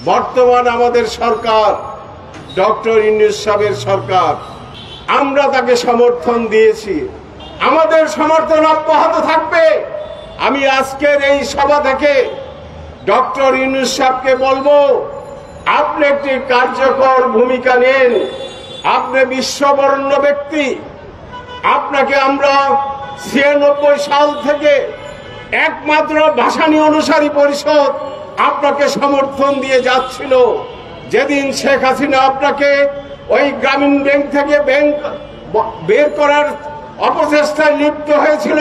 বর্তমান আমাদের সরকার ডক্টর ইউনূস সাহেবের সরকার, আমরা তাকে সমর্থন দিয়েছি, আমাদের সমর্থন অব্যাহত থাকবে। আমি আজকের এই সভা থেকে ডক্টর ইউনূস সাহেবকে বলবো, আপনি একটি কার্যকর ভূমিকা নেন। আপনি বিশ্ববরেণ্য ব্যক্তি, আপনাকে আমরা 96 সাল থেকে একমাত্র ভাসানী অনুসারী পরিষদ আপনাকে সমর্থন দিয়ে যাচ্ছিল। যেদিন শেখ হাসিনা আপনাকে ওই গ্রামীণ ব্যাংক থেকে বের করার অপচেষ্টায় লিপ্ত হয়েছিল,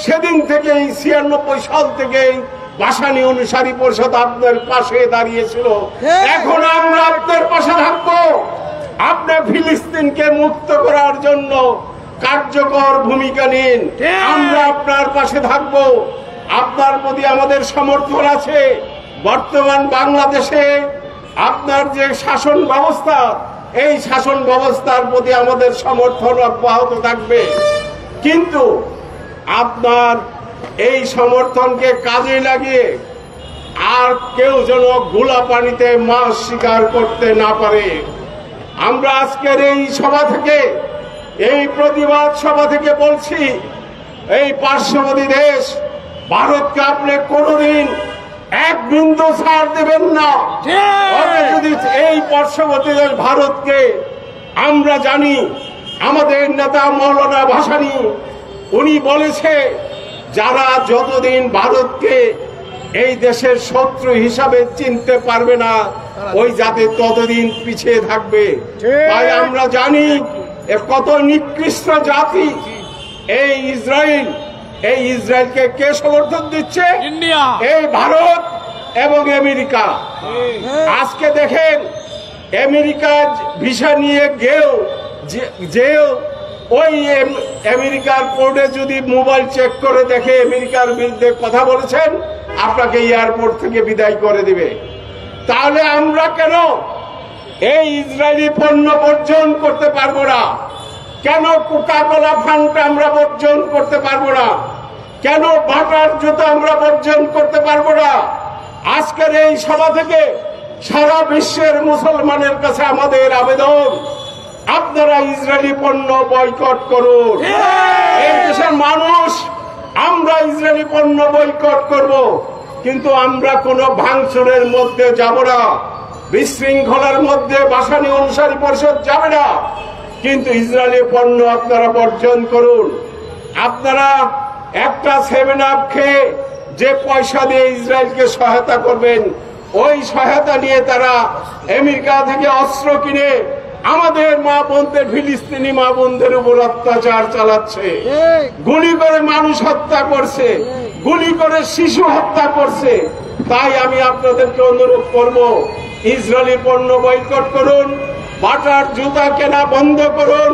সেদিন থেকে 96 সাল থেকে ভাসানী অনুসারী পরিষদ আপনার পাশে দাঁড়িয়েছিল। এখন আমরা আপনার পাশে থাকবো। আপনি ফিলিস্তিনকে মুক্ত করার জন্য কার্যকর ভূমিকা নিন, আমরা আপনার পাশে থাকবো। আপনার প্রতি আমাদের সমর্থন আছে। বর্তমান বাংলাদেশে আপনার যে শাসন ব্যবস্থা, এই শাসন ব্যবস্থার প্রতি আমাদের সমর্থন অব্যাহত থাকবে, কিন্তু আপনার এই সমর্থনকে কাজে লাগিয়ে আর কেউ যেন গোলা পানিতে মাছ শিকার করতে না পারে। আমরা আজকের এই সভা থেকে, এই প্রতিবাদ সভা থেকে বলছি, এই পার্শ্ববর্তী দেশ ভারতকে আপনি কোনোদিন এক বিন্দু ছাড় দেবেন না। যদি এই পার্শ্ববর্তী দেশ ভারতকে, আমরা জানি আমাদের নেতা মৌলানা ভাসানী উনি বলেছে, যারা যতদিন ভারতকে এই দেশের শত্রু হিসাবে চিনতে পারবে না, ওই জাতি ততদিন পিছিয়ে থাকবে। তাই আমরা জানি কত নিকৃষ্ট জাতি এই ইসরায়েল। এই ইসরায়েলকে কে সমর্থন দিচ্ছে? ইন্ডিয়া, এই ভারত এবং আমেরিকা। আজকে দেখেন, আমেরিকা ভিসা নিয়ে যেও ওই আমেরিকার কোর্টে যদি মোবাইল চেক করে দেখে আমেরিকার বিরুদ্ধে কথা বলেছেন, আপনাকে এয়ারপোর্ট থেকে বিদায় করে দিবে। তাহলে আমরা কেন এই ইসরায়েলি পণ্য বর্জন করতে পারবো না? কেন কোকা-কোলা ফান্টা আমরা বর্জন করতে পারবো না? কেন বাটার জুতো আমরা বর্জন করতে পারবো না? আজকের এই সভা থেকে সারা বিশ্বের মুসলমানের কাছে আমাদের আবেদন, আপনারা ইসরায়েলি পণ্য বয়কট করুন। এই দেশের মানুষ, আমরা ইসরায়েলি পণ্য বয়কট করব, কিন্তু আমরা কোনো ভাঙচুরের মধ্যে যাব না, বিশৃঙ্খলার মধ্যে ভাসানী অনুসারী পরিষদ যাবে না। কিন্তু ইসরায়েলি পণ্য আপনারা বর্জন করুন। আপনারা একটা 7-আপ খেয়ে যে পয়সা দিয়ে ইসরায়েলকে সহায়তা করবেন, ওই সহায়তা নিয়ে তারা আমেরিকা থেকে অস্ত্র কিনে আমাদের মা বোনদের, ফিলিস্তিনি মা বোনদের উপর অত্যাচার চালাচ্ছে, গুলি করে মানুষ হত্যা করছে, গুলি করে শিশু হত্যা করছে। তাই আমি আপনাদেরকে অনুরোধ করব, ইসরায়েলি পণ্য বয়কট করুন, বাটার জুতা কেনা বন্ধ করুন,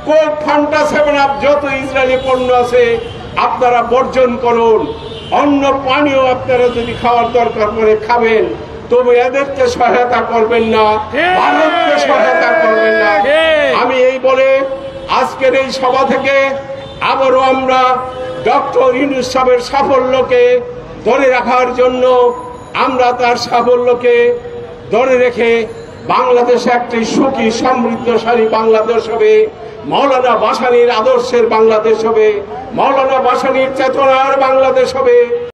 কোক, ফান্টা, 7-আপ যত ইসরায়েলি পণ্য আছে আপনারা বর্জন করুন। অন্য পানীয় আপনারা যদি খাওয়ার দরকার পড়ে খাবেন, তবে এদেরকে সহায়তা করবেন না, ভারতকে সহায়তা করবেন না। আমি এই বলে আজকের এই সভা থেকে আবারও আমরা ডক্টর ইউনূস সাহেবের সাফল্যকে ধরে রাখার জন্য, আমরা তার সাফল্যকে ধরে রেখে বাংলাদেশে একটি সুখী সমৃদ্ধশালী বাংলাদেশ হবে, মৌলানা ভাসানীর আদর্শের বাংলাদেশ হবে, মৌলানা ভাসানীর চেতনার বাংলাদেশ হবে।